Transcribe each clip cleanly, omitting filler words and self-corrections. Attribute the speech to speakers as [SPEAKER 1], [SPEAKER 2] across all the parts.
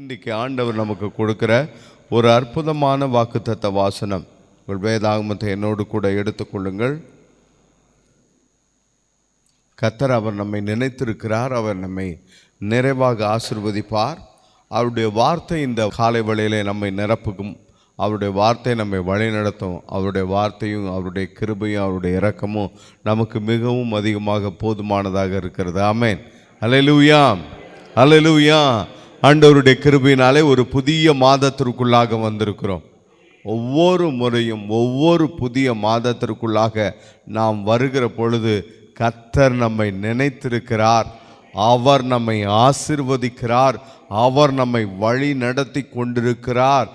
[SPEAKER 1] இன்றைக்கு ஆண்டவர் நமக்கு கொடுக்கிற ஒரு அற்புதமான வாக்குத்தத்த வாசனம். உங்கள் வேதாகமத்தை என்னோடு கூட எடுத்துக்கொள்ளுங்கள். கர்த்தர் அவர் நம்மை நினைத்திருக்கிறார். அவர் நம்மை நிறைவாக ஆசீர்வதிப்பார். அவருடைய வார்த்தை இந்த காலை வேளையிலே நம்மை நிரப்புக்கும். அவருடைய வார்த்தை நம்மை வழிநடத்தும். அவருடைய வார்த்தையும் அவருடைய கிருபையும் அவருடைய இரக்கமும் நமக்கு மிகவும் அதிகமாக போதுமானதாக இருக்கிறது. ஆமென். அல்லேலூயா, அல்லேலூயா. ஆண்டவருடைய கிருபையினாலே ஒரு புதிய மாதத்திற்குள்ளாக வந்திருக்கிறோம். ஒவ்வொரு முறையும் ஒவ்வொரு புதிய மாதத்திற்குள்ளாக நாம் வருகிற பொழுது கர்த்தர் நம்மை நினைத்திருக்கிறார். அவர் நம்மை ஆசீர்வதிக்கிறார். அவர் நம்மை வழி நடத்தி கொண்டிருக்கிறார்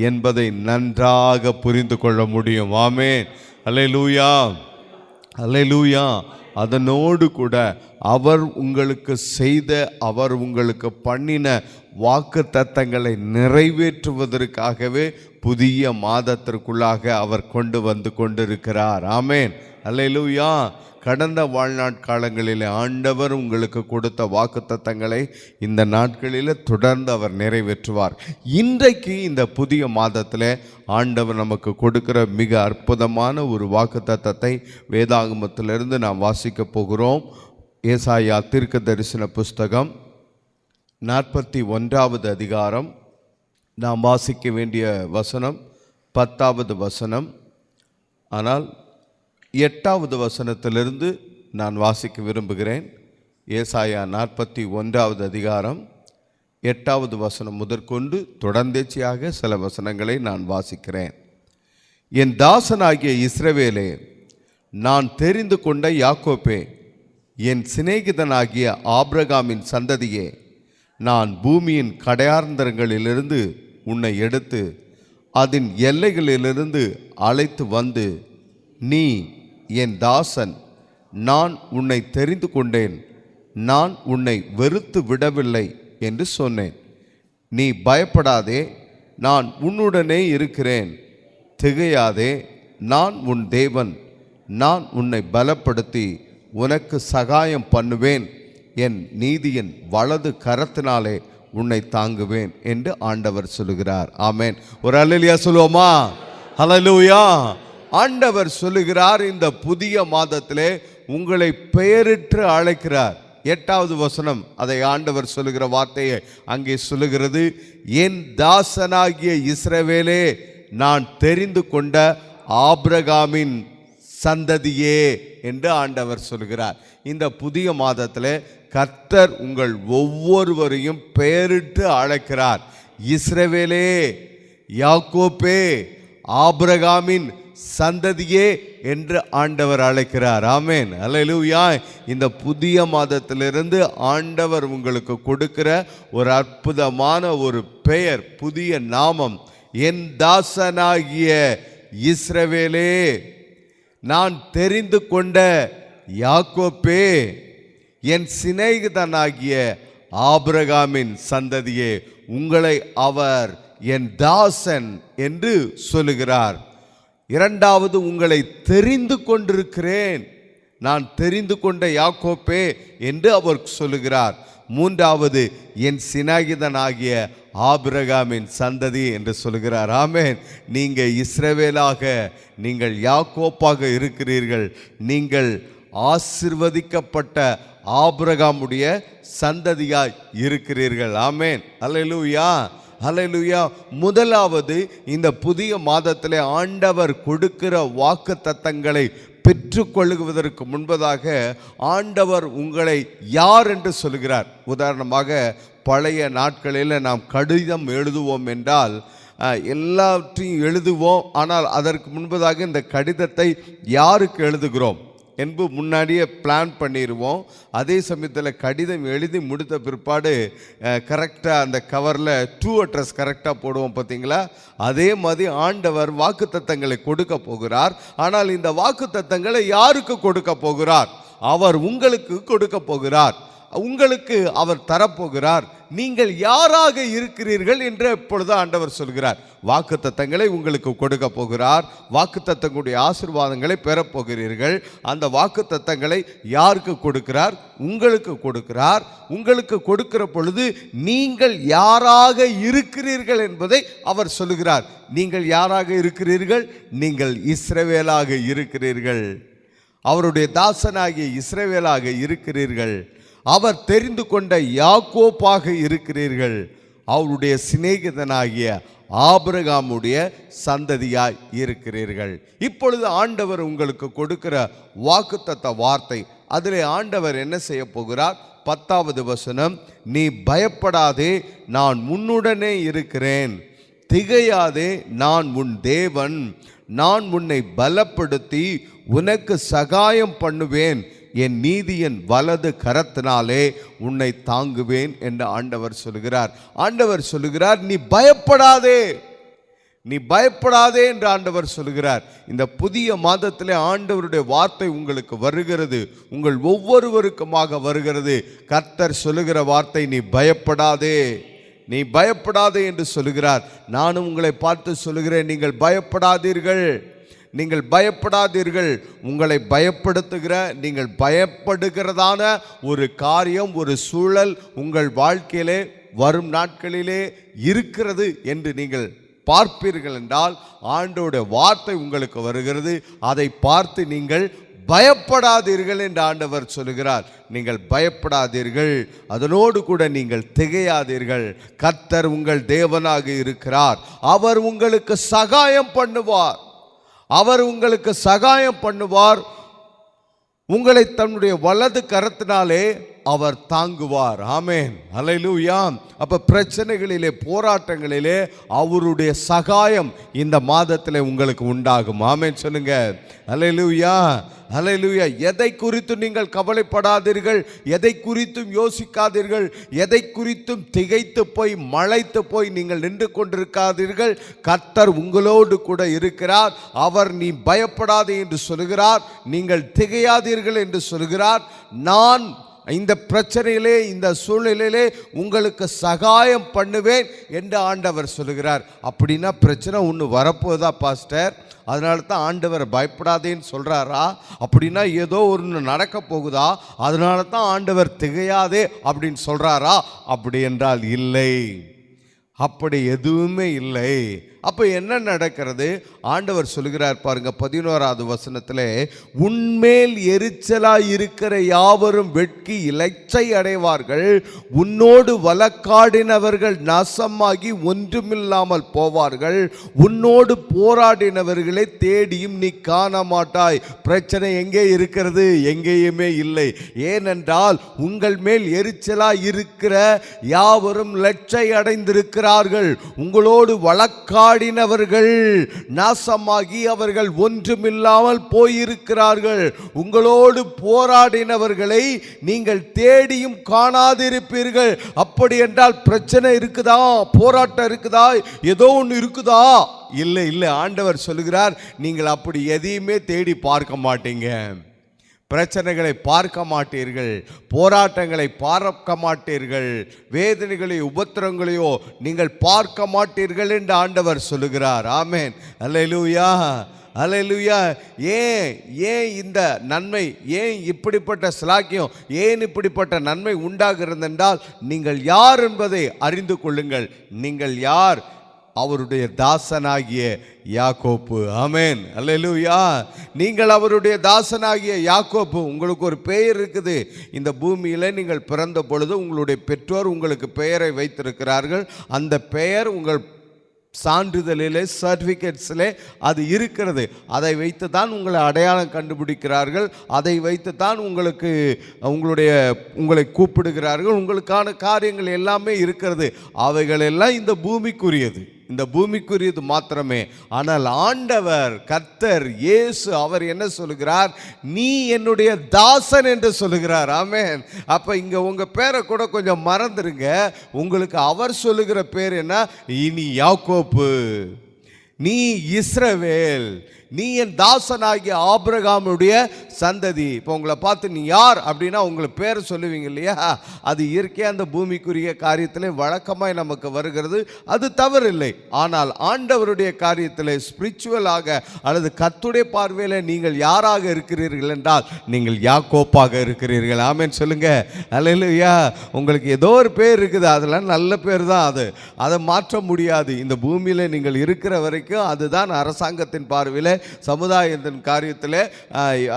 [SPEAKER 1] என்பதை நன்றாக புரிந்து கொள்ள முடியும். ஆமென். அல்லேலூயா, அல்லேலூயா. அதனோடு கூட அவர் உங்களுக்கு செய்த, அவர் உங்களுக்கு பண்ணின வாக்கு தத்தங்களை நிறைவேற்றுவதற்காகவே புதிய மாதத்திற்குள்ளாக அவர் கொண்டு வந்து கொண்டிருக்கிறார். ஆமென். அல்லேலூயா. கடந்த வாழ்நாட்காலங்களில் ஆண்டவர் உங்களுக்கு கொடுத்த வாக்கு தத்தங்களை இந்த நாட்களில் தொடர்ந்து அவர் நிறைவேற்றுவார். இன்றைக்கு இந்த புதிய மாதத்தில் ஆண்டவர் நமக்கு கொடுக்கிற மிக அற்புதமான ஒரு வாக்கு தத்தத்தை வேதாகமத்திலிருந்து நாம் வாசிக்க போகிறோம். ஏசாயா தீர்க்க தரிசன புஸ்தகம் 41வது அதிகாரம். நாம் வாசிக்க வேண்டிய வசனம் 10வது வசனம். ஆனால் 8வது வசனத்திலிருந்து நான் வாசிக்க விரும்புகிறேன். ஏசாயா 41வது அதிகாரம் 8வது வசனம் முதற்கொண்டு தொடர்ந்தேச்சியாக சில வசனங்களை நான் வாசிக்கிறேன். என் தாசனாகிய இஸ்ரவேலே, நான் தெரிந்து கொண்ட யாக்கோப்பே, என் சிநேகிதனாகிய ஆபிரகாமின் சந்ததியே, நான் பூமியின் கடையார்ந்தரங்களிலிருந்து உன்னை எடுத்து அதன் எல்லைகளிலிருந்து அழைத்து வந்து, நீ என் தாசன், நான் உன்னை தெரிந்து கொண்டேன், நான் உன்னை வெறுத்து விடவில்லை என்று சொன்னேன். நீ பயப்படாதே, நான் உன்னுடனே இருக்கிறேன். திகையாதே, நான் உன் தேவன், நான் உன்னை பலப்படுத்தி உனக்கு சகாயம் பண்ணுவேன். என் நீதியின் வலது கரத்தினாலே உன்னை தாங்குவேன் என்று ஆண்டவர் சொல்லுகிறார். ஆமென். ஒரு அல்லேலூயா சொல்லுவோமா? ஹல்லேலூயா. ஆண்டவர் சொல்லுகிறார், இந்த புதிய மாதத்திலே உங்களை பெயரிட்டு அழைக்கிறார். 8வது வசனம் அதை ஆண்டவர் சொல்லுகிற வார்த்தையை அங்கே சொல்லுகிறது. என் தாசனாகிய இஸ்ரவேலே, நான் தெரிந்து கொண்ட ஆபிரகாமின் சந்ததியே என்று ஆண்டவர் சொல்கிறார். இந்த புதிய மாதத்தில் கர்த்தர் உங்கள் ஒவ்வொருவரையும் பெயரிட்டு அழைக்கிறார். இஸ்ரவேலே, யாக்கோப்பே, ஆபிரகாமின் சந்ததியே என்று ஆண்டவர் அழைக்கிறார். ஆமென். அல்லேலூயா. இந்த புதிய மாதத்திலிருந்து ஆண்டவர் உங்களுக்கு கொடுக்கிற ஒரு அற்புதமான ஒரு பெயர், புதிய நாமம். என் தாசனாகிய இஸ்ரவேலே, நான் தெரிந்து கொண்ட யாக்கோப்பே, என் சிநேகிதனாகிய ஆபிரகாமின் சந்ததியே, உங்களை அவர் என் தாசன் என்று சொல்லுகிறார். 2வது, உங்களை தெரிந்து கொண்டிருக்கிறேன், நான் தெரிந்து கொண்ட யாக்கோப்பே என்று அவர் சொல்லுகிறார். 3வது, என் சிநேகிதனாகிய ஆபிரகாமின் சந்ததி என்று சொல்லுகிறார். ஆமென். நீங்கள் இஸ்ரவேலாக, நீங்கள் யாக்கோப்பாக இருக்கிறீர்கள். நீங்கள் ஆசீர்வதிக்கப்பட்ட ஆபிரகாமுடைய சந்ததியாய் இருக்கிறீர்கள். ஆமென். அல்லேலூயா, அல்லேலூயா. முதலாவது, இந்த புதிய மாதத்திலே ஆண்டவர் கொடுக்கிற வாக்கு தத்தங்களை பெற்றுக்கொள்ளுவதற்கு முன்பதாக ஆண்டவர் உங்களை யார் என்று சொல்கிறார். உதாரணமாக, பழைய நாட்களில் நாம் கடிதம் எழுதுவோம் என்றால் எல்லாவற்றையும் எழுதுவோம். ஆனால் அதற்கு முன்பதாக இந்த கடிதத்தை யாருக்கு எழுதுகிறோம் என்பது முன்னாடியே பிளான் பண்ணிடுவோம். அதே சமயத்தில் கடிதம் எழுதி முடித்த பிற்பாடு கரெக்டாக அந்த கவரில் ட்ரூ அட்ரஸ் கரெக்டாக போடுவோம், பார்த்தீங்களா? அதே மாதிரி ஆண்டவர் வாக்குத்தத்தங்களை கொடுக்க போகிறார். ஆனால் இந்த வாக்குத்தத்தங்களை யாருக்கு கொடுக்க போகிறார்? அவர் உங்களுக்கு கொடுக்க போகிறார். உங்களுக்கு அவர் தரப்போகிறார். நீங்கள் யாராக இருக்கிறீர்கள் என்று இப்பொழுது ஆண்டவர் சொல்கிறார். வாக்குத்தத்தங்களை உங்களுக்கு கொடுக்க போகிறார். வாக்குத்தத்தங்களுடைய ஆசீர்வாதங்களை பெறப்போகிறீர்கள். அந்த வாக்குத்தத்தங்களை யாருக்கு கொடுக்கிறார்? உங்களுக்கு கொடுக்கிறார். உங்களுக்கு கொடுக்கிற பொழுது நீங்கள் யாராக இருக்கிறீர்கள் என்பதை அவர் சொல்லுகிறார். நீங்கள் யாராக இருக்கிறீர்கள்? நீங்கள் இஸ்ரவேலாக இருக்கிறீர்கள். அவருடைய தாசனாகிய இஸ்ரவேலாக இருக்கிறீர்கள். அவர் தெரிந்து கொண்ட யாக்கோப்பாக இருக்கிறீர்கள். அவருடைய சிநேகிதனாகிய ஆபிரகாமுடைய சந்ததியாய் இருக்கிறீர்கள். இப்பொழுது ஆண்டவர் உங்களுக்கு கொடுக்கிற வாக்குத்தத்த வார்த்தை, அதிலே ஆண்டவர் என்ன செய்ய போகிறார்? 10வது வசனம், நீ பயப்படாதே, நான் உன்னுடனே இருக்கிறேன். திகையாதே, நான் உன் தேவன். நான் உன்னை பலப்படுத்தி உனக்கு சகாயம் பண்ணுவேன். என் நீதியின் வலது கரத்தினாலே உன்னை தாங்குவேன் என்று ஆண்டவர் சொல்கிறார். ஆண்டவர் சொல்கிறார், நீ பயப்படாதே, நீ பயப்படாதே என்று ஆண்டவர் சொல்கிறார். இந்த புதிய மாதத்திலே ஆண்டவருடைய வார்த்தை உங்களுக்கு வருகிறது. உங்கள் ஒவ்வொருவருக்குமாக வருகிறது. கர்த்தர் சொல்லுகிற வார்த்தை, நீ பயப்படாதே, நீ பயப்படாதே என்று சொல்லுகிறார். நானும் உங்களை பார்த்து சொல்லுகிறேன், நீங்கள் பயப்படாதீர்கள், நீங்கள் பயப்படாதீர்கள். உங்களை பயப்படுத்துகிற, நீங்கள் பயப்படுகிறதான ஒரு காரியம், ஒரு சூழல் உங்கள் வாழ்க்கையிலே வரும் நாட்களிலே இருக்கிறது என்று நீங்கள் பார்ப்பீர்கள் என்றால் ஆண்டவருடைய வார்த்தை உங்களுக்கு வருகிறது. அதை பார்த்து நீங்கள் பயப்படாதீர்கள் என்று ஆண்டவர் சொல்லுகிறார். நீங்கள் பயப்படாதீர்கள், அதனோடு கூட நீங்கள் திகையாதீர்கள். கர்த்தர் உங்கள் தேவனாக இருக்கிறார். அவர் உங்களுக்கு சகாயம் பண்ணுவார். அவர் உங்களுக்கு சகாயம் பண்ணுவார். உங்களை தன்னுடைய வலது கரத்தினாலே அவர் தாங்குவார். ஆமென், அல்லேலூயா. அப்ப பிரச்சனைகளிலே, போராட்டங்களிலே அவருடைய சகாயம் இந்த மாதத்திலே உங்களுக்கு உண்டாகும். ஆமென் சொல்லுங்க. அல்லேலூயா, அல்லேலூயா. எதை குறித்து நீங்கள் கவலைப்படாதீர்கள், எதை குறித்தும் யோசிக்காதீர்கள், எதை குறித்தும் திகைத்து போய் மலைத்து போய் நீங்கள் நின்று கொண்டிருக்காதீர்கள். கர்த்தர் உங்களோடு கூட இருக்கிறார். அவர் நீ பயப்படாதே என்று சொல்கிறார். நீங்கள் திகையாதீர்கள் என்று சொல்கிறார். நான் இந்த பிரச்சனையிலே, இந்த சூழ்நிலையிலே உங்களுக்கு சகாயம் பண்ணுவேன் என்று ஆண்டவர் சொல்லுகிறார். அப்படின்னா பிரச்சனை ஒன்று வரப்போகுதா பாஸ்டர்? அதனால தான் ஆண்டவர் பயப்படாதேன்னு சொல்கிறாரா? அப்படின்னா ஏதோ ஒன்று நடக்க போகுதா? அதனால தான் ஆண்டவர் திகையாதே அப்படின்னு சொல்கிறாரா? அப்படி என்றால் இல்லை, அப்படி எதுவுமே இல்லை. அப்போ என்ன நடக்கிறது? ஆண்டவர் சொல்கிறார் பாருங்க, 11வது வசனத்திலே, உன்மேல் எரிச்சலாய் இருக்கிற யாவரும் வெட்கி இலச்சை அடைவார்கள். உன்னோடு வழக்காடினவர்கள் நாசமாகி ஒன்றுமில்லாமல் போவார்கள். உன்னோடு போராடினவர்களை தேடியும் நீ காண மாட்டாய். பிரச்சனை எங்கே இருக்கிறது? எங்கேயுமே இல்லை. ஏனென்றால் உங்கள் மேல் எரிச்சலாய் இருக்கிற யாவரும் லட்சை அடைந்திருக்கிறார்கள். உங்களோடு வழக்காடினவர்கள் நாசமாகி அவர்கள் ஒன்றுமில்லாமல் போயிருக்கிறார்கள். உங்களோடு போராடினவர்களை நீங்கள் தேடியும் காணாதிருப்பீர்கள். அப்படி என்றால் பிரச்சனை இருக்குதா? போராட்டம் இருக்குதா? ஏதோ ஒன்று இருக்குதா? இல்லை இல்லை. ஆண்டவர் சொல்லுகிறார், நீங்கள் அப்படி எதையுமே தேடி பார்க்க மாட்டீங்க. பிரச்சனைகளை பார்க்க மாட்டீர்கள், போராட்டங்களை பார்க்க மாட்டீர்கள், வேதனைகளை உபத்திரங்களையோ நீங்கள் பார்க்க மாட்டீர்கள் என்று ஆண்டவர் சொல்லுகிறார். ஆமென், அல்லேலூயா, அல்லேலூயா. ஏன் இந்த நன்மை, ஏன் இப்படிப்பட்ட ஸ்லாக்கியம், ஏன் இப்படிப்பட்ட நன்மை உண்டாகிறது என்றால் நீங்கள் யார் என்பதை அறிந்து கொள்ளுங்கள். நீங்கள் யார்? அவருடைய தாசனாகிய யாக்கோப்பு. ஆமென், அல்லேலூயா. நீங்கள் அவருடைய தாசனாகிய யாக்கோப்பு. உங்களுக்கு ஒரு பெயர் இருக்குது. இந்த பூமியில் நீங்கள் பிறந்த பொழுது உங்களுடைய பெற்றோர் உங்களுக்கு பெயரை வைத்திருக்கிறார்கள். அந்த பெயர் உங்கள் சான்றிதழிலே, சர்டிஃபிகேட்ஸிலே அது இருக்கிறது. அதை வைத்து தான் உங்களை அடையாளம் கண்டுபிடிக்கிறார்கள். அதை வைத்து தான் உங்களை கூப்பிடுகிறார்கள். உங்களுக்கான காரியங்கள் எல்லாமே இருக்கிறது. அவைகள் எல்லாம் இந்த பூமிக்குரியது, இந்த பூமிக்குரியது மாத்திரமே. ஆனால் ஆண்டவர், கர்த்தர் இயேசு, அவர் என்ன சொல்லுகிறார்? நீ என்னுடைய தாசன் என்று சொல்லுகிறார். ஆமென். அப்ப இங்க உங்க பேரை கூட கொஞ்சம் மறந்துருங்க. உங்களுக்கு அவர் சொல்லுகிற பேர் என்ன? இனி யாக்கோப்பு. நீ இஸ்ரவேல், நீ என் தாசனாகிய ஆபிரகாமுடைய சந்ததி. இப்போ உங்களை பார்த்து நீ யார் அப்படின்னா உங்களை பேர் சொல்லுவீங்க இல்லையா? அது இயற்கையாக அந்த பூமிக்குரிய காரியத்தில் வழக்கமாய் நமக்கு வருகிறது, அது தவறில்லை. ஆனால் ஆண்டவருடைய காரியத்தில் ஸ்பிரிச்சுவலாக அல்லது கர்த்தருடைய பார்வையில் நீங்கள் யாராக இருக்கிறீர்கள் என்றால் நீங்கள் யாக்கோப்பாக இருக்கிறீர்கள். ஆமென் சொல்லுங்க. அல்லேலூயா. உங்களுக்கு ஏதோ ஒரு பேர் இருக்குது, அதெல்லாம் நல்ல பேர் தான், அதை மாற்ற முடியாது. இந்த பூமியில் நீங்கள் இருக்கிற வரைக்கும் அதுதான் அரசாங்கத்தின் பார்வையில், சமுதாயத்தின் காரியத்தில்,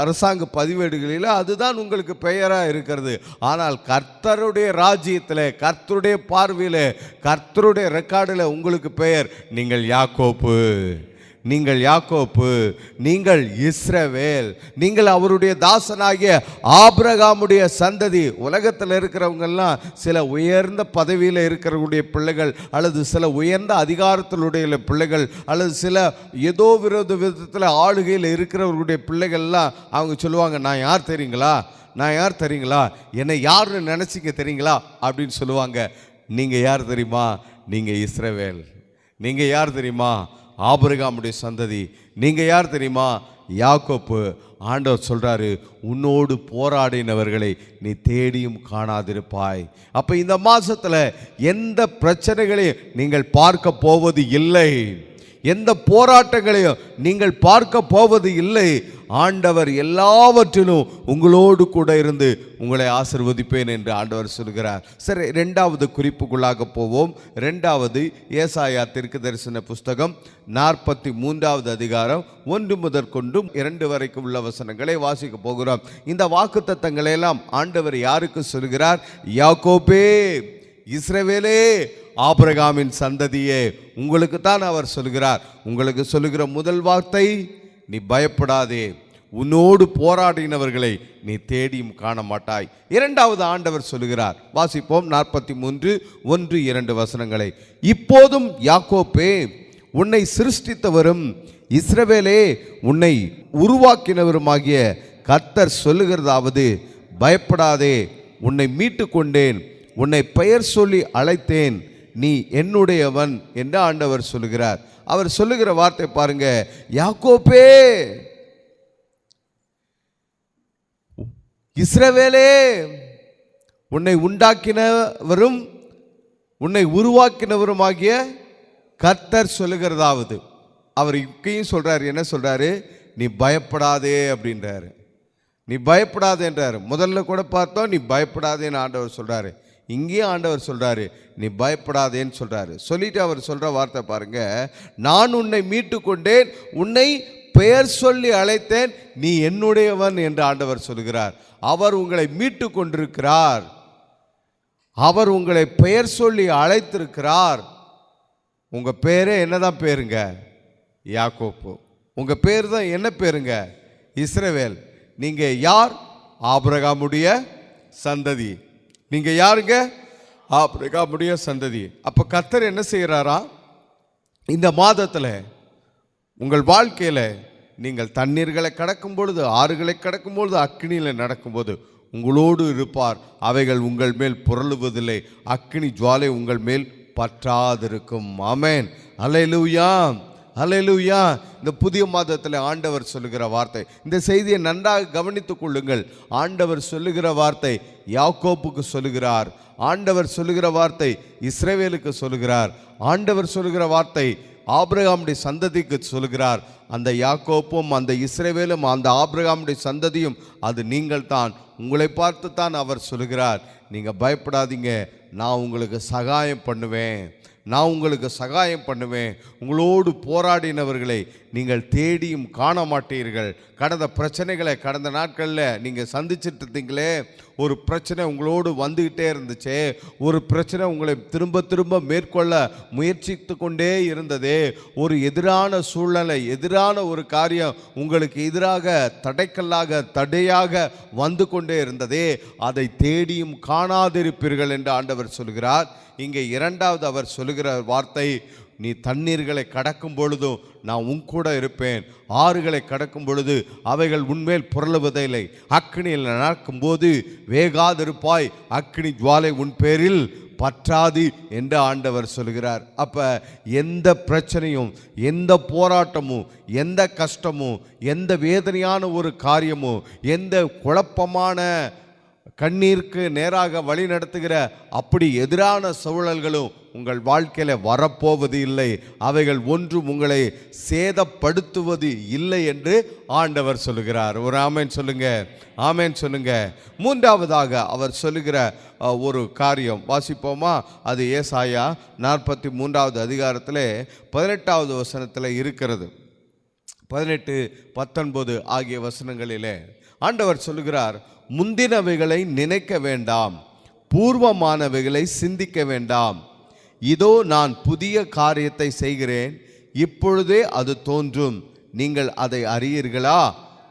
[SPEAKER 1] அரசாங்க பதிவேடுகளில் அதுதான் உங்களுக்கு பெயராக இருக்கிறது. ஆனால் கர்த்தருடைய ராஜ்யத்தில், கர்த்தருடைய பார்வையில், கர்த்தருடைய ரெக்கார்டில் உங்களுக்கு பெயர் நீங்கள் யாக்கோப்பு, நீங்கள் யாக்கோப்பு, நீங்கள் இஸ்ரவேல், நீங்கள் அவருடைய தாசனாகிய ஆபிரகாமுடைய சந்ததி. உலகத்தில் இருக்கிறவங்கெல்லாம் சில உயர்ந்த பதவியில் இருக்கிறவங்களுடைய பிள்ளைகள், அல்லது சில உயர்ந்த அதிகாரத்தினுடைய பிள்ளைகள், அல்லது சில ஏதோ விதத்தில் ஆளுகையில் இருக்கிறவர்களுடைய பிள்ளைகள்லாம் அவங்க சொல்லுவாங்க, நான் யார் தெரியுங்களா, நான் யார் தெரியுங்களா, என்னை யாருன்னு நினச்சிங்க தெரியுங்களா அப்படின்னு சொல்லுவாங்க. நீங்கள் யார் தெரியுமா? நீங்கள் இஸ்ரவேல். நீங்கள் யார் தெரியுமா? ஆபிரகாமுடைய சந்ததி. நீங்கள் யார் தெரியுமா? யாக்கோப்பு. ஆண்டவர் சொல்றாரு, உன்னோடு போராடினவர்களை நீ தேடியும் காணாதிருப்பாய். அப்போ இந்த மாசத்துல எந்த பிரச்சனைகளையும் நீங்கள் பார்க்க போவது இல்லை, எந்த போராட்டங்களையும் நீங்கள் பார்க்க போவது இல்லை. ஆண்டவர் எல்லாவற்றிலும் உங்களோடு கூட இருந்து உங்களை ஆசீர்வதிப்பேன் என்று ஆண்டவர் சொல்கிறார். சரி, இரண்டாவது குறிப்புக்குள்ளாக போவோம். இரண்டாவது ஏசாயா தீர்க்கதரிசன புஸ்தகம் 43வது அதிகாரம் 1 முதற்கொண்டு 2 வரைக்கும் உள்ள வசனங்களை வாசிக்க போகிறோம். இந்த வாக்குத்தத்தங்களை எல்லாம் ஆண்டவர் யாருக்கு சொல்கிறார்? யாக்கோபே, இஸ்ரவேலே, ஆபிரகாமின் சந்ததியே, உங்களுக்கு தான் அவர் சொல்கிறார். உங்களுக்கு சொல்லுகிற முதல் வார்த்தை, நீ பயப்படாதே, உன்னோடு போராடினவர்களை நீ தேடியும் காண மாட்டாய். இரண்டாவது ஆண்டவர் சொல்லுகிறார், வாசிப்போம் 43, 1, 2 வசனங்களை. இப்போதும் யாக்கோப்பே, உன்னை சிருஷ்டித்தவரும் இஸ்ரவேலே உன்னை உருவாக்கினவருமாகிய கர்த்தர் சொல்லுகிறதாவது, பயப்படாதே, உன்னை மீட்டு கொண்டேன், உன்னை பெயர் சொல்லி அழைத்தேன், நீ என்னுடையவன் என்று ஆண்டவர் சொல்லுகிறார். அவர் சொல்லுகிற வார்த்தை பாருங்க, யாக்கோப்பே, இஸ்ரவேலே, உன்னை உண்டாக்கினவரும் உன்னை உருவாக்கினவருமாகிய கர்த்தர் சொல்லுகிறதாவது. அவர் இங்கேயும் சொல்றாரு, என்ன சொல்றாரு? நீ பயப்படாதே அப்படின்றாரு. நீ பயப்படாதே என்றாரு. முதல்ல கூட பார்த்தோம், நீ பயப்படாதேன்னு ஆண்டவர் சொல்றாரு. இங்கேயும் ஆண்டவர் சொல்றாரு, நீ பயப்படாதேன்னு சொல்றாரு. சொல்லிட்டு அவர் சொல்ற வார்த்தை பாருங்க, நான் உன்னை மீட்டு கொண்டேன், உன்னை பெயர் சொல்லி அழைத்தேன், நீ என்னுடையவன் என்று ஆண்டவர் சொல்கிறார். அவர் உங்களை மீட்டு கொண்டிருக்கிறார், அவர் உங்களை பெயர் சொல்லி அழைத்திருக்கிறார். உங்க பேரே என்னதான் பேருங்க? யாக்கோப்பு. உங்க பேர் தான் என்ன பேருங்க? இஸ்ரவேல். நீங்க யார்? ஆபிரகாமுடைய சந்ததி. நீங்க யாருங்க? ஆபிரகாமுடைய சந்ததி. அப்ப கர்த்தர் என்ன செய்யறாரா? இந்த மாதத்துல உங்கள் வாழ்க்கையில நீங்கள் தண்ணீர்களை கடக்கும் பொழுது, ஆறுகளை கடக்கும் பொழுது, அக்கினியில் நடக்கும்போது உங்களோடு இருப்பார். அவைகள் உங்கள் மேல் புரளுவதில்லை, அக்கினி ஜுவாலை உங்கள் மேல் பற்றாதிருக்கும். ஆமென். அல்லேலூயா, அல்லேலூயா. இந்த புதிய மாதத்தில் ஆண்டவர் சொல்லுகிற வார்த்தை, இந்த செய்தியை நன்றாக கவனித்துக் கொள்ளுங்கள். ஆண்டவர் சொல்லுகிற வார்த்தை யாக்கோப்புக்கு சொல்லுகிறார், ஆண்டவர் சொல்லுகிற வார்த்தை இஸ்ரவேலுக்கு சொல்லுகிறார், ஆண்டவர் சொல்லுகிற வார்த்தை ஆபிரகாமுடைய சந்ததிக்கு சொல்லுகிறார். அந்த யாக்கோப்பும் அந்த இஸ்ரவேலும் அந்த ஆபிரகாமுடைய சந்ததியும் அது நீங்கள் தான். உங்களை பார்த்து தான் அவர் சொல்லுகிறார், நீங்கள் பயப்படாதீங்க, நான் உங்களுக்கு சகாயம் பண்ணுவேன், நான் உங்களுக்கு சகாயம் பண்ணுவேன். உங்களோடு போராடினவர்களை நீங்கள் தேடியும் காண மாட்டீர்கள். கடந்த பிரச்சனைகளை கடந்த நாட்களில் நீங்கள் சந்திச்சுட்டு இருந்தீங்களே, ஒரு பிரச்சனை உங்களோடு வந்துக்கிட்டே இருந்துச்சே, ஒரு பிரச்சனை உங்களை திரும்ப திரும்ப மேற்கொள்ள முயற்சித்து கொண்டே இருந்ததே, ஒரு எதிரான சூழ்நிலை, எதிரான ஒரு காரியம் உங்களுக்கு எதிராக தடைக்கல்லாக தடையாக வந்து கொண்டே இருந்ததே, அதை தேடியும் காணாதிருப்பீர்கள் என்று ஆண்டவர் சொல்கிறார். இங்கே இரண்டாவது அவர் சொல்லுகிற வார்த்தை, நீ தண்ணீர்களை கடக்கும் பொழுதும் நான் உன் கூட இருப்பேன், ஆறுகளை கடக்கும் பொழுது அவைகள் உன்மேல் புரளுவதில்லை, அக்கினியில் நடக்கும்போது வேகாதிருப்பாய், அக்கினி ஜுவாலை உன் பேரில் பற்றாது என்று ஆண்டவர் சொல்கிறார். அப்ப எந்த பிரச்சனையும், எந்த போராட்டமும், எந்த கஷ்டமும், எந்த வேதனையான ஒரு காரியமும், எந்த குழப்பமான கண்ணீருக்கு நேராக வழி நடத்துகிற அப்படி எதிரான சூழல்களும் உங்கள் வாழ்க்கையில வரப்போவது இல்லை. அவைகள் ஒன்றும் உங்களை சேதப்படுத்துவது இல்லை என்று ஆண்டவர் சொல்லுகிறார். ஒரு ஆமென் சொல்லுங்க, ஆமென் சொல்லுங்க. மூன்றாவதாக அவர் சொல்லுகிற ஒரு காரியம் வாசிப்போமா? அது ஏசாயா 43வது அதிகாரத்திலே 18வது வசனத்தில் இருக்கிறது. 18, 19 ஆகிய வசனங்களிலே ஆண்டவர் சொல்லுகிறார், முந்தினவைகளை நினைக்க வேண்டாம், பூர்வமானவைகளை சிந்திக்க வேண்டாம். இதோ நான் புதிய காரியத்தை செய்கிறேன், இப்பொழுதே அது தோன்றும், நீங்கள் அதை அறியீர்களா?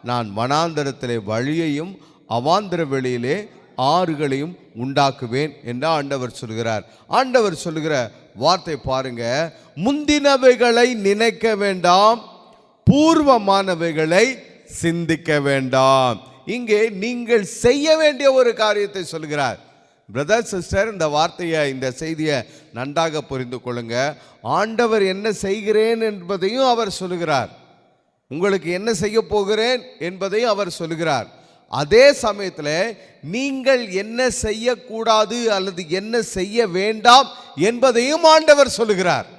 [SPEAKER 1] நான் வனாந்தரத்திலே வழியையும் அவாந்தர வெளியிலே ஆறுகளையும் உண்டாக்குவேன் என்று ஆண்டவர் சொல்கிறார். ஆண்டவர் சொல்லுகிற வார்த்தை பாருங்க, முந்தினவைகளை நினைக்க வேண்டாம், பூர்வமானவைகளை சிந்திக்க வேண்டாம். இங்கே நீங்கள் செய்ய வேண்டிய ஒரு காரியத்தை சொல்கிறார். பிரதர் சிஸ்டர், இந்த வார்த்தையை, இந்த செய்தியை நன்றாக புரிந்து கொள்ளுங்க. ஆண்டவர் என்ன செய்கிறேன் என்பதையும் அவர் சொல்லுகிறார், உங்களுக்கு என்ன செய்ய போகிறேன் என்பதையும் அவர் சொல்லுகிறார். அதே சமயத்தில் நீங்கள் என்ன செய்யக்கூடாது அல்லது என்ன செய்ய வேண்டாம் என்பதையும் ஆண்டவர் சொல்லுகிறார்.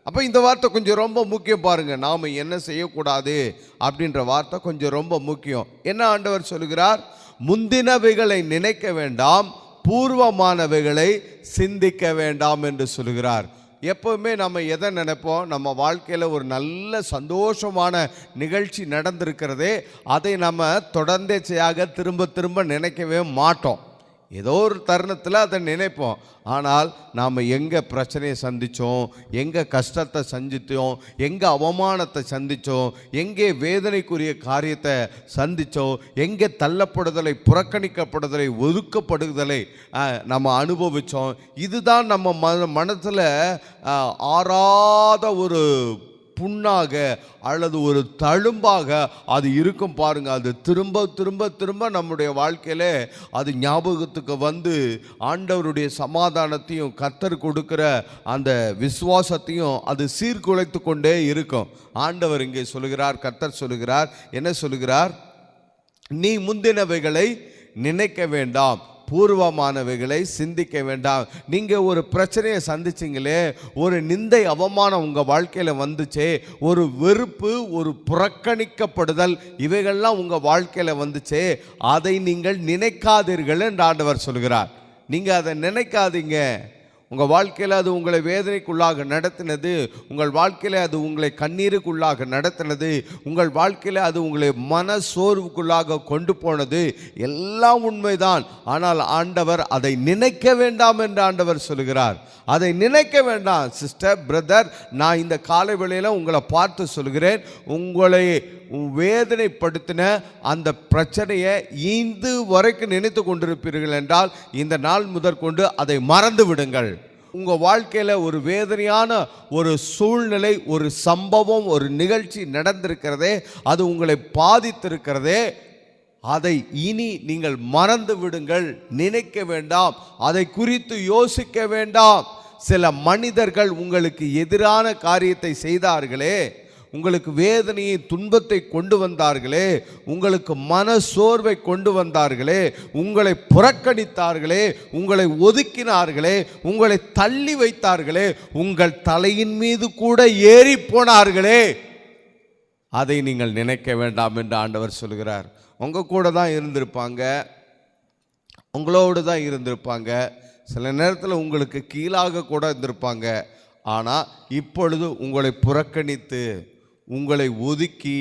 [SPEAKER 1] அப்போ இந்த வார்த்தை கொஞ்சம் ரொம்ப முக்கியம் பாருங்க. நாம் என்ன செய்யக்கூடாது அப்படின்ற வார்த்தை கொஞ்சம் ரொம்ப முக்கியம். என்ன ஆண்டவர் சொல்லுகிறார்? முந்தினவைகளை நினைக்க வேண்டாம், பூர்வமானவைகளை சிந்திக்க வேண்டாம் என்று சொல்லுகிறார். எப்பவுமே நம்ம எதை நினைப்போம்? நம்ம வாழ்க்கையில் ஒரு நல்ல சந்தோஷமான நிகழ்ச்சி நடந்திருக்கிறதே, அதை நம்ம தொடர்ந்தேச்சையாக திரும்ப திரும்ப நினைக்கவே மாட்டோம். ஏதோ ஒரு தருணத்தில் அதை நினைப்போம். ஆனால் நாம் எங்கே பிரச்சனையை சந்தித்தோம், எங்கே கஷ்டத்தை சந்தித்தோம், எங்கே அவமானத்தை சந்தித்தோம், எங்கே வேதனைக்குரிய காரியத்தை சந்தித்தோம், எங்கே தள்ளப்படுதலை, புறக்கணிக்கப்படுதலை, ஒதுக்கப்படுதலை நம்ம அனுபவித்தோம். இதுதான் நம்ம மனத்தில் ஆறாத ஒரு புண்ணாக அல்லது ஒரு தழும்பாக அது இருக்கும் பாருங்க. அது திரும்ப திரும்ப திரும்ப நம்முடைய வாழ்க்கையில அது ஞாபகத்துக்கு வந்து ஆண்டவருடைய சமாதானத்தையும் கர்த்தர் கொடுக்கிற அந்த விசுவாசத்தையும் அது சீர்குலைத்து கொண்டே இருக்கும். ஆண்டவர் இங்கே சொல்லுகிறார், கர்த்தர் சொல்லுகிறார், என்ன சொல்லுகிறார்? நீ முந்தினவைகளை நினைக்க வேண்டாம், பூர்வமானவைகளை சிந்திக்க வேண்டாம். நீங்கள் ஒரு பிரச்சனையை சந்திச்சிங்களே, ஒரு நிந்தை அவமானம் உங்கள் வாழ்க்கையில் வந்துச்சே, ஒரு வெறுப்பு, ஒரு புறக்கணிக்கப்படுதல், இவைகள்லாம் உங்கள் வாழ்க்கையில் வந்துச்சே, அதை நீங்கள் நினைக்காதீர்கள் என்று ஆண்டவர் சொல்கிறார். நீங்கள் அதை நினைக்காதீங்க. உங்கள் வாழ்க்கையில் அது உங்களை வேதனைக்குள்ளாக நடத்தினது, உங்கள் வாழ்க்கையில் அது உங்களை கண்ணீருக்குள்ளாக நடத்தினது, உங்கள் வாழ்க்கையில் அது உங்களை மன சோர்வுக்குள்ளாக கொண்டு போனது, எல்லாம் உண்மைதான். ஆனால் ஆண்டவர் அதை நினைக்க வேண்டாம் என்று ஆண்டவர் சொல்கிறார். அதை நினைக்க வேண்டாம். சிஸ்டர், பிரதர், நான் இந்த காலை வேளையில் உங்களை பார்த்து சொல்கிறேன், உங்களை வேதனைப்படுத்தின அந்த பிரச்சனையை இந்து வரைக்கும் நினைத்து கொண்டிருப்பீர்கள் என்றால் இந்த நாள் முதற்கொண்டு அதை மறந்து விடுங்கள். உங்கள் வாழ்க்கையில் ஒரு வேதனையான ஒரு சூழ்நிலை, ஒரு சம்பவம், ஒரு நிகழ்ச்சி நடந்திருக்கிறதே, அது உங்களை பாதித்திருக்கிறதே, அதை இனி நீங்கள் மறந்து விடுங்கள். நினைக்க வேண்டாம், அதை குறித்து யோசிக்க வேண்டாம். சில மனிதர்கள் உங்களுக்கு எதிரான காரியத்தை செய்தார்களே, உங்களுக்கு வேதனையை, துன்பத்தை கொண்டு வந்தார்களே, உங்களுக்கு மன சோர்வை கொண்டு வந்தார்களே, உங்களை புறக்கணித்தார்களே, உங்களை ஒதுக்கினார்களே, உங்களை தள்ளி வைத்தார்களே, உங்கள் தலையின் மீது கூட ஏறி போனார்களே, அதை நீங்கள் நினைக்க வேண்டாம் என்று ஆண்டவர் சொல்கிறார். உங்கள் கூட தான் இருந்திருப்பாங்க, உங்களோடு தான் இருந்திருப்பாங்க, சில நேரத்தில் உங்களுக்கு கீழாக கூட இருந்திருப்பாங்க. ஆனால் இப்பொழுது உங்களை புறக்கணித்து, உங்களை ஒதுக்கி,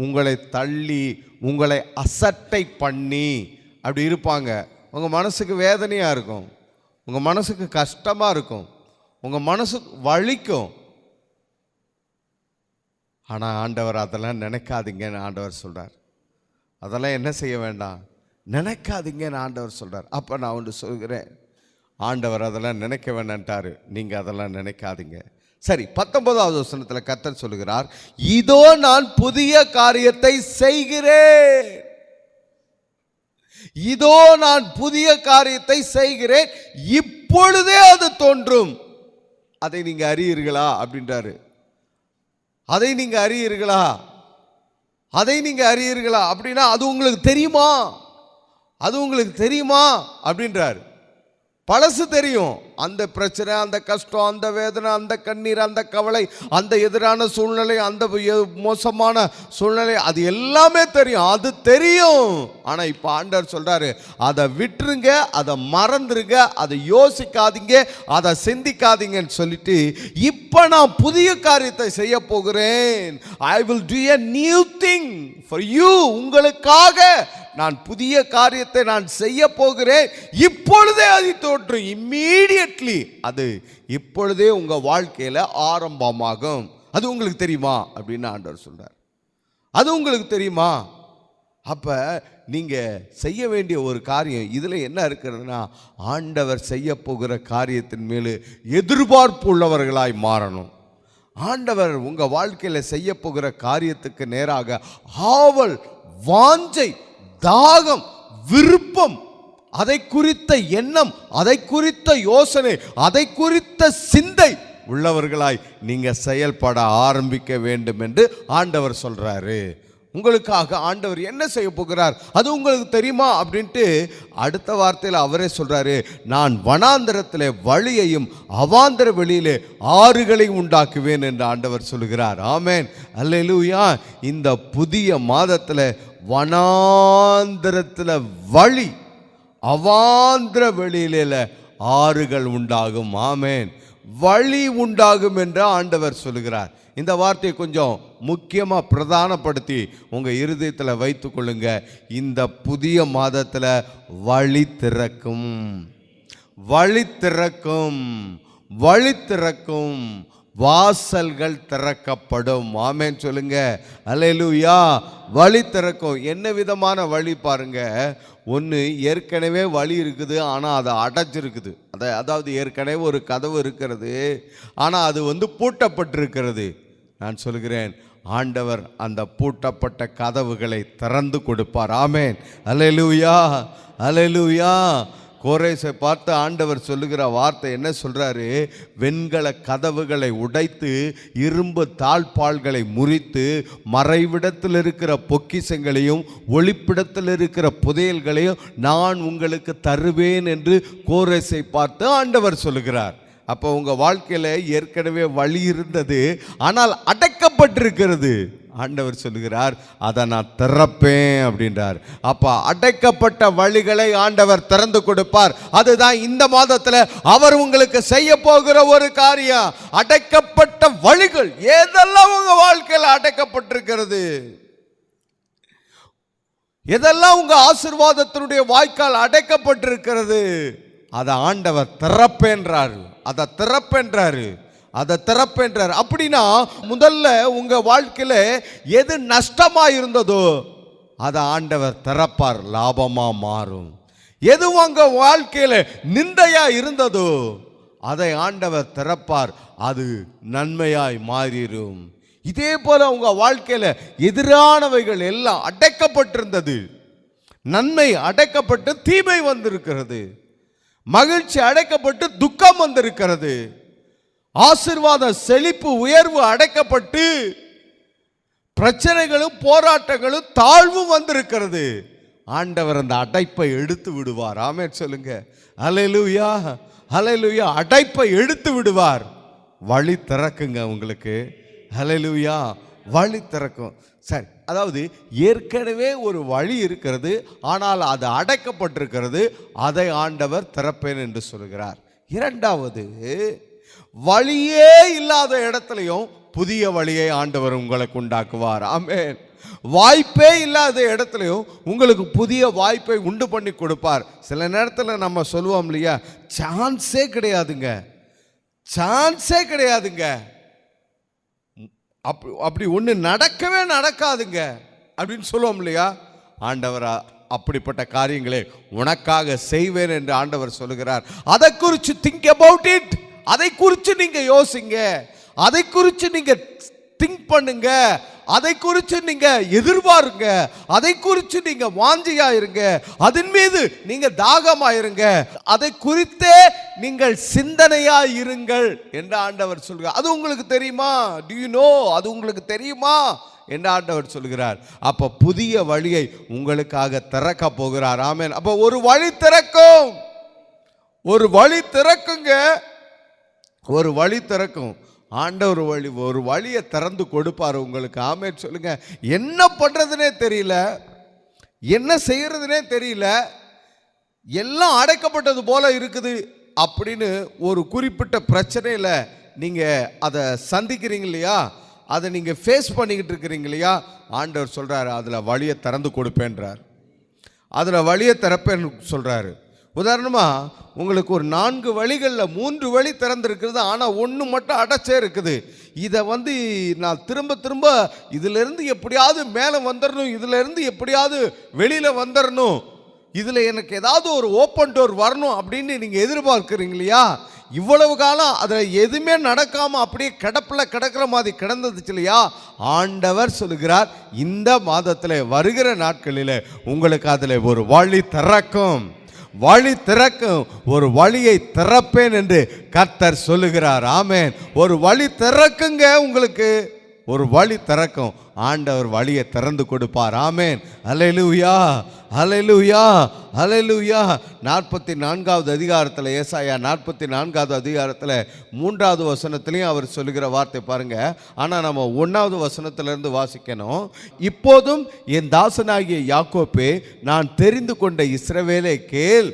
[SPEAKER 1] உங்களை தள்ளி, உங்களை அசட்டை பண்ணி அப்படி இருப்பாங்க. உங்கள் மனசுக்கு வேதனையாக இருக்கும், உங்கள் மனசுக்கு கஷ்டமாக இருக்கும், உங்கள் மனசுக்கு வலிக்கும். ஆனால் ஆண்டவர் அதெல்லாம் நினைக்காதீங்கன்னு ஆண்டவர் சொல்கிறார். அதெல்லாம் என்ன செய்ய வேண்டாம், நினைக்காதீங்கன்னு ஆண்டவர் சொல்கிறார். அப்போ நான் ஒன்று சொல்கிறேன், ஆண்டவர் அதெல்லாம் நினைக்க வேண்டான்ட்டாரு, நீங்கள் அதெல்லாம் நினைக்காதீங்க. சரி, 19வது வசனத்தில் கர்த்தர் சொல்லுகிறார், இதோ நான் புதிய காரியத்தை செய்கிறேன், இதோ நான் புதிய காரியத்தை செய்கிறேன், இப்பொழுதே அது தோன்றும். அதை நீங்க அறியீர்களா அப்படின்றாரு. அதை நீங்க அறியீர்களா? அதை நீங்க அறியீர்களா அப்படின்னா அது உங்களுக்கு தெரியுமா? அது உங்களுக்கு தெரியுமா அப்படின்றார். பழசு தெரியும், அந்த பிரச்சனை, அந்த கஷ்டம், அந்த வேதனை, அந்த கண்ணீர், அந்த கவலை, அந்த எதிரான சூழ்நிலை, அந்த மோசமான சூழ்நிலை, அது எல்லாமே தெரியும், அது தெரியும். ஆனா இப்ப ஆண்டவர் சொல்றாரு, அதை விட்டுருங்க, அதை மறந்துருங்க, அதை யோசிக்காதீங்க, அதை சிந்திக்காதீங்கன்னு சொல்லிட்டு இப்ப நான் புதிய காரியத்தை செய்ய போகிறேன். I will do a new thing for you. உங்களுக்காக நான் புதிய காரியத்தை நான் செய்ய போகிறேன், இப்பொழுதே அது தோற்றும். இம்மீடியட்லி அது இப்பொழுதே உங்க வாழ்க்கையில ஆரம்பமாகும். அது உங்களுக்கு தெரியுமா அப்படின்னு ஆண்டவர் சொல்றார். அது உங்களுக்கு தெரியுமா? அப்ப நீங்க செய்ய வேண்டிய ஒரு காரியம் இதுல என்ன இருக்கிறதுனா, ஆண்டவர் செய்ய போகிற காரியத்தின் மேல் எதிர்பார்ப்பு உள்ளவர்களாய் மாறணும். ஆண்டவர் உங்க வாழ்க்கையில செய்ய போகிற காரியத்துக்கு நேராக ஆவல், வாஞ்சை, தாகம், விருப்பம், அதை குறித்த எண்ணம், அதை குறித்த யோசனை, அதை குறித்த சிந்தை உள்ளவர்களாய் நீங்க செயல்பட ஆரம்பிக்க வேண்டும் என்று ஆண்டவர் சொல்றாரு. உங்களுக்காக ஆண்டவர் என்ன செய்ய போகிறார் அது உங்களுக்கு தெரியுமா அப்படின்ட்டு அடுத்த வார்த்தையில் அவரே சொல்றாரு, நான் வனாந்தரத்திலே வழியையும் அவாந்தர வெளியிலே ஆறுகளையும் உண்டாக்குவேன் என்று ஆண்டவர் சொல்கிறார். ஆமென், அல்லேலூயா. இந்த புதிய மாதத்தில் வனாந்தரத்தில் வழி, அவாந்தர வெளியில ஆறுகள் உண்டாகும். ஆமென், வழி உண்டாகும் என்று ஆண்டவர் சொல்கிறார். இந்த வார்த்தையை கொஞ்சம் முக்கியமா பிரதானப்படுத்தி உங்க இருதயத்தில் வைத்து கொள்ளுங்க. இந்த புதிய மாதத்தில் வழி திறக்கும், வழி திறக்கும், வழி திறக்கும், வாசல்கள் திறக்கப்படும். ஆமென் சொல்லுங்க, அல்லேலூயா. வழி திறக்கும். என்ன விதமான வழி பாருங்க. ஒன்று, ஏற்கனவே வழி இருக்குது ஆனால் அதை அடைச்சிருக்குது. அதாவது ஏற்கனவே ஒரு கதவு இருக்கிறது ஆனால் அது பூட்டப்பட்டிருக்கிறது. நான் சொல்கிறேன், ஆண்டவர் அந்த பூட்டப்பட்ட கதவுகளை திறந்து கொடுப்பார். ஆமென், அல்லேலூயா, அல்லேலூயா. கோரேசை பார்த்து ஆண்டவர் சொல்லுகிற வார்த்தை என்ன சொல்றாரு? வெண்கல கதவுகளை உடைத்து இரும்பு தாழ்பால்களை முறித்து மறைவிடத்தில் இருக்கிற பொக்கிஷங்களையும் ஒளிப்பிடத்தில் இருக்கிற புதையல்களையும் நான் உங்களுக்கு தருவேன் என்று கோரேசை பார்த்து ஆண்டவர் சொல்லுகிறார். அப்போ உங்க வாழ்க்கையில ஏற்கனவே வழி இருந்தது ஆனால் அடைக்கப்பட்டிருக்கிறது. ஆண்டவர் சொல்லுகிறார், அதை நான் திறப்பேன் அப்படின்றார். அப்ப அடைக்கப்பட்ட வழிகளை ஆண்டவர் திறந்து கொடுப்பார். அதுதான் இந்த மாதத்துல அவர் உங்களுக்கு செய்ய போகிற ஒரு காரியம். அடைக்கப்பட்ட வழிகள் எதெல்லாம் உங்க வாழ்க்கையில் அடைக்கப்பட்டிருக்கிறது, எதெல்லாம் உங்க ஆசீர்வாதத்தினுடைய வாய்க்கால் அடைக்கப்பட்டிருக்கிறது, அதை ஆண்டவர் திறப்பேன்றார், அதை திறப்பேன்றாரு, அதை திறப்பேன்றார். அப்படின்னா முதல்ல உங்க வாழ்க்கையில எது நஷ்டமா இருந்ததோ அதை ஆண்டவர் திறப்பார், லாபமா மாறும். எது உங்க வாழ்க்கையில நிந்தையா இருந்ததோ அதை ஆண்டவர் திறப்பார், அது நன்மையாய் மாறிடும். இதே போல உங்க வாழ்க்கையில எதிரானவைகள் எல்லாம் அடைக்கப்பட்டிருந்தது, நன்மை அடைக்கப்பட்டு தீமை வந்திருக்கிறது, மகிழ்ச்சி அடைக்கப்பட்டு துக்கம் வந்திருக்கிறது, ஆசீர்வாத செழிப்பு உயர்வு அடைக்கப்பட்டு பிரச்சனைகளும் போராட்டங்களும் தாழ்வும் வந்திருக்கிறது. ஆண்டவர் அந்த அடைப்பை எடுத்து விடுவார். ஆமென் சொல்லுங்க, அல்லேலூயா, அல்லேலூயா. அடைப்பை எடுத்து விடுவார். வழி திறக்குங்க உங்களுக்கு, அல்லேலூயா. வழி திறக்கும். சரி, அதாவது ஏற்கனவே ஒரு வழி இருக்கிறது ஆனால் அது அடைக்கப்பட்டிருக்கிறது, அதை ஆண்டவர் திறப்பேன் என்று சொல்கிறார். இரண்டாவது, வழியே இல்லாத இடத்துலையும் புதிய வழியை ஆண்டவர் உங்களுக்கு உண்டாக்குவார். ஆமென். வாய்ப்பே இல்லாத இடத்துலையும் உங்களுக்கு புதிய வாய்ப்பை உண்டு பண்ணி கொடுப்பார். சில நேரத்தில் நம்ம சொல்லுவோம் இல்லையா, சான்ஸே கிடையாதுங்க, சான்ஸே கிடையாதுங்க, அப்படி ஒன்று நடக்கவே நடக்காதுங்க அப்படின்னு சொல்லுவோம் இல்லையா. ஆண்டவர் அப்படிப்பட்ட காரியங்களை உனக்காக செய்வேன் என்று ஆண்டவர் சொல்லுகிறார். அதை குறித்து திங்க் அபவுட் இட், அதை குறித்து நீங்க யோசிங்க, அதை குறித்து நீங்க திங்க் பண்ணுங்க. அதை குறித்து நீங்க எதிர்பாருங்க, அதை குறித்து நீங்க வாஞ்சியா இருங்க, அதன் மீது நீங்க தாகமாயிருங்க, அதை குறித்தே நீங்கள் சிந்தனையா இருங்கள் என்று ஆண்டவர் சொல்கிறார். அது உங்களுக்கு தெரியுமா? Do you know? அது உங்களுக்கு தெரியுமா என்று ஆண்டவர் சொல்கிறார். அப்ப புதிய வழியை உங்களுக்காக திறக்க போகிறார். ஆமென். அப்ப ஒரு வழி திறக்கும், ஒரு வழி திறக்குங்க, ஒரு வழி திறக்கும். ஆண்டவர் ஒரு வழியை திறந்து கொடுப்பார் உங்களுக்கு. ஆமென் சொல்லுங்க. என்ன பண்றதுனே தெரியல, என்ன செய்யறதுனே தெரியல, எல்லாம் அடைக்கப்பட்டது போல இருக்குது அப்படின்னு ஒரு குறிப்பிட்ட பிரச்சனையில் நீங்கள் அதை சந்திக்கிறீங்க இல்லையா, அதை நீங்கள் ஃபேஸ் பண்ணிக்கிட்டு இருக்கிறீங்க இல்லையா, ஆண்டவர் சொல்கிறாரு அதில் வழியை திறந்து கொடுப்பேன்றார், அதில் வழியை திறப்பேன்னு சொல்கிறாரு. உதாரணமாக உங்களுக்கு ஒரு 4 வழிகளில் 3 வழி திறந்துருக்கிறது, ஆனால் 1 மட்டும் அடைச்சே இருக்குது. இதை நான் திரும்ப திரும்ப இதிலிருந்து எப்படியாவது மேலே வந்துடணும், இதிலிருந்து எப்படியாவது வெளியில் வந்துடணும், இதில் எனக்கு ஏதாவது ஒரு ஓப்பன் டோர் வரணும் அப்படின்னு நீங்கள் எதிர்பார்க்குறீங்க இல்லையா. இவ்வளவு காலம் அதில் எதுவுமே நடக்காமல் அப்படியே கிடக்கிற மாதிரி கிடந்ததுச்சு இல்லையா. ஆண்டவர் சொல்லுகிறார், இந்த மாதத்தில் வருகிற நாட்களில் உங்களுக்கு அதில் ஒரு வழி திறக்கும், வழி திறக்கும், ஒரு வழியை திறப்பேன் என்று கர்த்தர் சொல்லுகிறார். ஆமென். ஒரு வழி திறக்குங்க, உங்களுக்கு ஒரு வழி திறக்கும். ஆண்டவர் வழியை திறந்து கொடுப்பார். ஆமென். அல்லேலூயா, அல்லேலூயா, அல்லேலூயா. 44வது அதிகாரத்தில், ஏசாயா 44வது அதிகாரத்தில் 3வது வசனத்திலையும் அவர் சொல்லுகிற வார்த்தை பாருங்க. ஆனால் நம்ம 1வது வசனத்திலிருந்து வாசிக்கணும். இப்போதும் என் தாசனாகிய யாக்கோப்பே, நான் தெரிந்து கொண்ட இஸ்ரவேலே கேள்.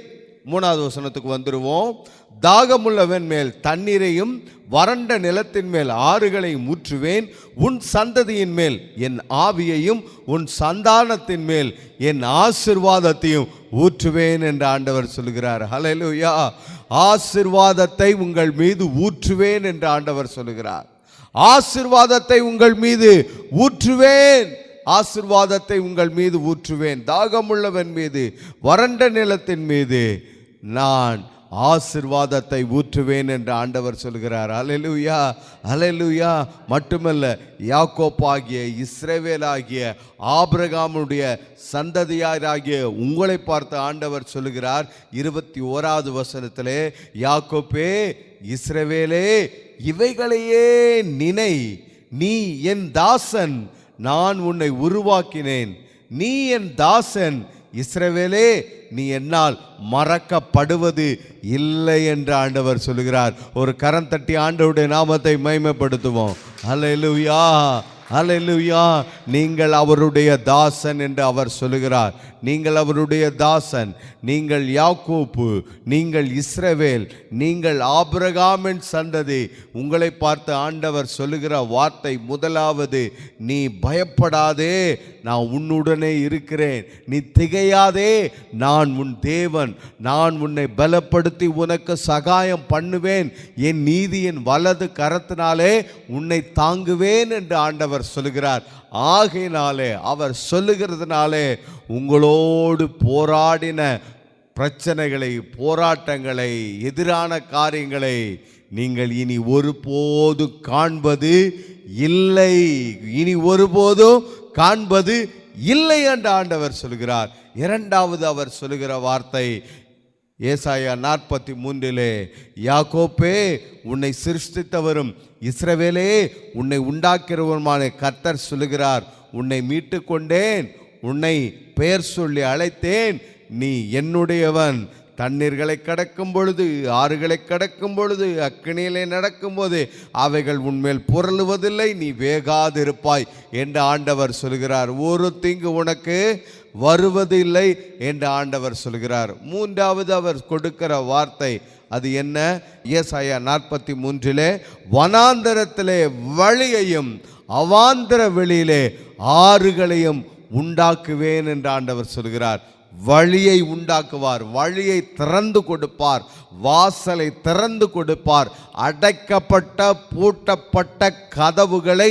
[SPEAKER 1] 3வது வசனத்துக்கு வந்துடுவோம். தாகமுள்ளவன் மேல் தண்ணீரையும் வறண்ட நிலத்தின் மேல் ஆறுகளையும் ஊற்றுவேன், உன் சந்ததியின் மேல் என் ஆவியையும் உன் சந்தானத்தின் மேல் என் ஆசீர்வாதத்தையும் ஊற்றுவேன் என்று ஆண்டவர் சொல்கிறார். ஹல்லேலூயா. ஆசீர்வாதத்தை உங்கள் மீது ஊற்றுவேன் என்று ஆண்டவர் சொல்கிறார். ஆசீர்வாதத்தை உங்கள் மீது ஊற்றுவேன், ஆசீர்வாதத்தை உங்கள் மீது ஊற்றுவேன். தாகமுள்ளவன் மீது வறண்ட நிலத்தின் மீது நான் ஆசீர்வாதத்தை ஊற்றுவேன் என்று ஆண்டவர் சொல்கிறார். அல்லேலூயா, அல்லேலூயா. மட்டுமல்ல, யாக்கோப்பாகிய இஸ்ரவேலாகிய ஆபிரகாமுடைய சந்ததியாராகிய உங்களை பார்த்து ஆண்டவர் சொல்லுகிறார் 21வது வசனத்திலே, யாக்கோப்பே, இஸ்ரவேலே, இவைகளையே நினை, நீ என் தாசன், நான் உன்னை உருவாக்கினேன், நீ என் தாசன், இஸ்ரவேலே, நீ என்னால் மறக்கப்படுவது இல்லை என்று ஆண்டவர் சொல்லுகிறார். ஒரு கரம் தட்டி ஆண்டவருடைய நாமத்தை மகிமைப்படுத்துவோம். அல்லேலூயா, அல்லேலூயா. நீங்கள் அவருடைய தாசன் என்று அவர் சொல்லுகிறார். நீங்கள் அவருடைய தாசன், நீங்கள் யாக்கோப்பு, நீங்கள் இஸ்ரவேல், நீங்கள் ஆபிரகாமின் சந்ததி. உங்களை பார்த்து ஆண்டவர் சொல்லுகிற வார்த்தை முதலாவது, நீ பயப்படாதே, நான் உன்னுடனே இருக்கிறேன், நீ திகையாதே, நான் உன் தேவன், நான் உன்னை பலப்படுத்தி உனக்கு சகாயம் பண்ணுவேன், என் நீதியின் வலது கரத்தினாலே உன்னை தாங்குவேன் என்று ஆண்டவர் சொல்லுகிறார். ஆகையினாலே, அவர் சொல்லுகிறதுனாலே, உங்களோடு போராடின பிரச்சனைகளை, போராட்டங்களை, எதிரான காரியங்களை நீங்கள் இனி ஒருபோதும் காண்பது இல்லை, இனி ஒருபோதும் காண்பது இல்லை என்று ஆண்டவர் சொல்கிறார். இரண்டாவது அவர் சொல்லுகிற வார்த்தை ஏசாயா 43, யாக்கோப்பே, உன்னை சிருஷ்டித்தவரும் இஸ்ரவேலே, உன்னை உண்டாக்கிறவருமான கர்த்தர் சொல்லுகிறார், உன்னை மீட்டு கொண்டேன், உன்னை பெயர் சொல்லி அழைத்தேன், நீ என்னுடையவன். தண்ணீர்களை கடக்கும் பொழுது, ஆறுகளை கடக்கும் பொழுது, அக்கினியிலே நடக்கும்போது அவைகள் உன்மேல் புரளுவதில்லை, நீ வேகாதிருப்பாய் என்று ஆண்டவர் சொல்கிறார். ஒரு தீங்கு உனக்கு வருவதில்லை என்று ஆண்டவர் சொல்கிறார். மூன்றாவது அவர் கொடுக்கிற வார்த்தை அது என்ன? ஏசாயா 43, வனாந்தரத்திலே வழியையும் அவாந்தர வெளியிலே ஆறுகளையும் உண்டாக்குவேன் என்று ஆண்டவர் சொல்கிறார். வழியை உண்டாக்குவார், வழியை திறந்து கொடுப்பார், வாசலை திறந்து கொடுப்பார். அடைக்கப்பட்ட பூட்டப்பட்ட கதவுகளை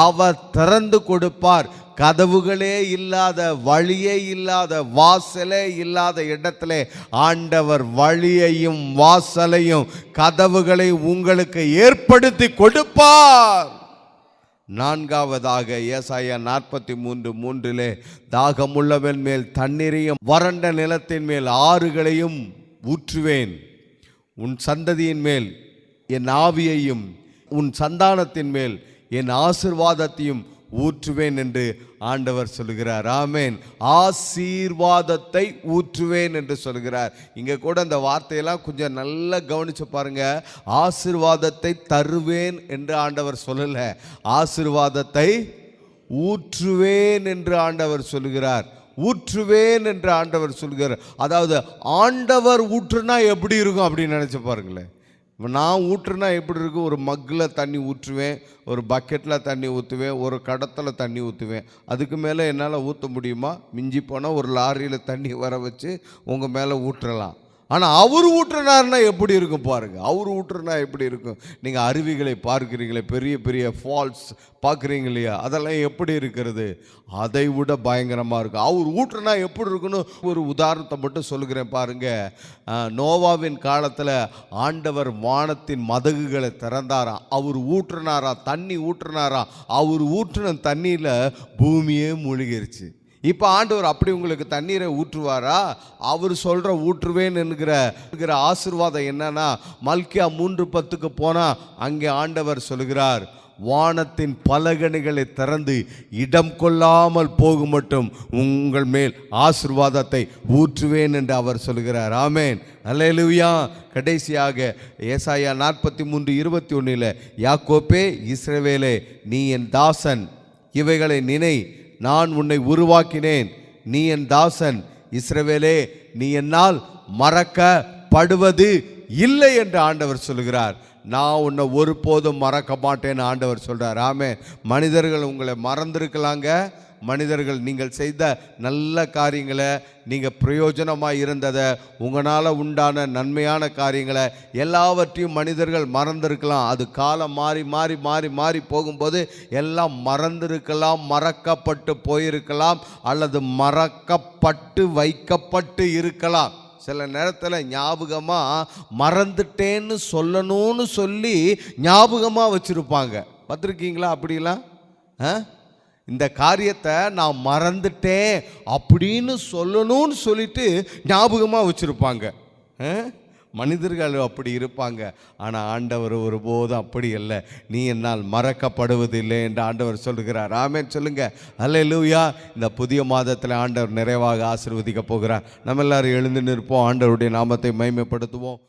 [SPEAKER 1] அவர் திறந்து கொடுப்பார். கதவுகளே இல்லாத, வழியே இல்லாத, வாசலே இல்லாத இடத்திலே ஆண்டவர் வழியையும் வாசலையும் கதவுகளை உங்களுக்கு ஏற்படுத்தி கொடுப்பார். நான்காவதாக ஏசாயா 43:3 தாகமுள்ளவன் மேல் தண்ணீரையும் வறண்ட நிலத்தின் மேல் ஆறுகளையும் ஊற்றுவேன், உன் சந்ததியின் மேல் என் ஆவியையும் உன் சந்தானத்தின் மேல் என் ஆசீர்வாதத்தையும் ஊற்றுவேன் என்று ஆண்டவர் சொல்கிறார். ஆமென். ஆசீர்வாதத்தை ஊற்றுவேன் என்று சொல்கிறார். இங்கே கூட அந்த வார்த்தையெல்லாம் கொஞ்சம் நல்லா கவனிச்சு பாருங்க. ஆசீர்வாதத்தை தருவேன் என்று ஆண்டவர் சொல்லல, ஆசீர்வாதத்தை ஊற்றுவேன் என்று ஆண்டவர் சொல்கிறார். ஊற்றுவேன் என்று ஆண்டவர் சொல்கிறார். அதாவது ஆண்டவர் ஊற்றுனா எப்படி இருக்கும் அப்படின்னு நினச்சி பாருங்களேன். நான் ஊற்றுனா எப்படி இருக்கும்? ஒரு மக்கில் தண்ணி ஊற்றுவேன், ஒரு பக்கெட்டில் தண்ணி ஊற்றுவேன், ஒரு கடத்தில் தண்ணி ஊற்றுவேன். அதுக்கு மேலே என்னால் ஊற்ற முடியுமா? மிஞ்சி போனால் ஒரு லாரியில் தண்ணி வர வச்சு உங்கள் மேலே ஊற்றலாம். ஆனால் அவர் ஊற்றுனார்னா எப்படி இருக்கும் பாருங்க. அவர் ஊற்றுனா எப்படி இருக்கும்? நீங்கள் அருவிகளை பார்க்குறீங்களே, பெரிய பெரிய ஃபால்ஸ் பார்க்குறீங்க இல்லையா, அதெல்லாம் எப்படி இருக்கிறது? அதை விட பயங்கரமாக இருக்கும். அவர் ஊற்றுனா எப்படி இருக்குன்னு ஒரு உதாரணத்தை மட்டும் சொல்லுகிறேன் பாருங்க. நோவாவின் காலத்தில் ஆண்டவர் வானத்தின் மதகுகளை திறந்தாராம். அவர் ஊற்றுனாராம், தண்ணி ஊற்றுனாராம். அவர் ஊற்றுன தண்ணியில் பூமியே மூழ்கிருச்சு. இப்போ ஆண்டவர் அப்படி உங்களுக்கு தண்ணீரை ஊற்றுவாரா? அவர் சொல்கிற ஊற்றுவேன் என்கிற ஆசீர்வாதம் என்னன்னா, மல்கியா 3:10 போனால் அங்கே ஆண்டவர் சொல்கிறார், வானத்தின் பலகணிகளை திறந்து இடம் கொள்ளாமல் போகும் மட்டும் உங்கள் மேல் ஆசீர்வாதத்தை ஊற்றுவேன் என்று அவர் சொல்கிறார். ஆமென். அல்லேலூயா. கடைசியாக ஏசாயா 43:21 யாக்கோப்பே, இஸ்ரவேலே, நீ என் தாசன், இவைகளை நினை, நான் உன்னை உருவாக்கினேன், நீ என் தாசன், இஸ்ரவேலே, நீ என்னால் மறக்கப்படுவது இல்லை என்று ஆண்டவர் சொல்கிறார். நான் உன்னை ஒருபோதும் மறக்க மாட்டேன்னு ஆண்டவர் சொல்கிறார். ஆமென். மனிதர்கள் உங்களை மறந்துருக்கலாங்க. மனிதர்கள் நீங்கள் செய்த நல்ல காரியங்களை, நீங்கள் பிரயோஜனமாக இருந்ததை, உங்களால் உண்டான நன்மையான காரியங்களை எல்லாவற்றையும் மனிதர்கள் மறந்திருக்கலாம். அது காலம் மாறி மாறி மாறி மாறி போகும்போது எல்லாம் மறந்திருக்கலாம், மறக்கப்பட்டு போயிருக்கலாம், அல்லது மறக்கப்பட்டு வைக்கப்பட்டு இருக்கலாம். சில நேரத்தில் ஞாபகமாக மறந்துட்டேன்னு சொல்லணும்னு சொல்லி ஞாபகமாக வச்சுருப்பாங்க. பார்த்துருக்கீங்களா அப்படிலாம்? இந்த காரியத்தை நான் மறந்துட்டேன் அப்படின்னு சொல்லணும்னு சொல்லிட்டு ஞாபகமாக வச்சுருப்பாங்க. மனிதர்கள் அப்படி இருப்பாங்க. ஆனால் ஆண்டவர் ஒருபோதும் அப்படி இல்லை. நீ என்னால் மறக்கப்படுவதில்லை என்று ஆண்டவர் சொல்கிறார். ஆமென் சொல்லுங்க. அல்லேலூயா. இந்த புதிய மாதத்தில் ஆண்டவர் நிறைவாக ஆசீர்வதிக்க போகிறார். நம்ம எல்லாரும் எழுந்து நிற்போம், ஆண்டவருடைய நாமத்தை மகிமைப்படுத்துவோம்.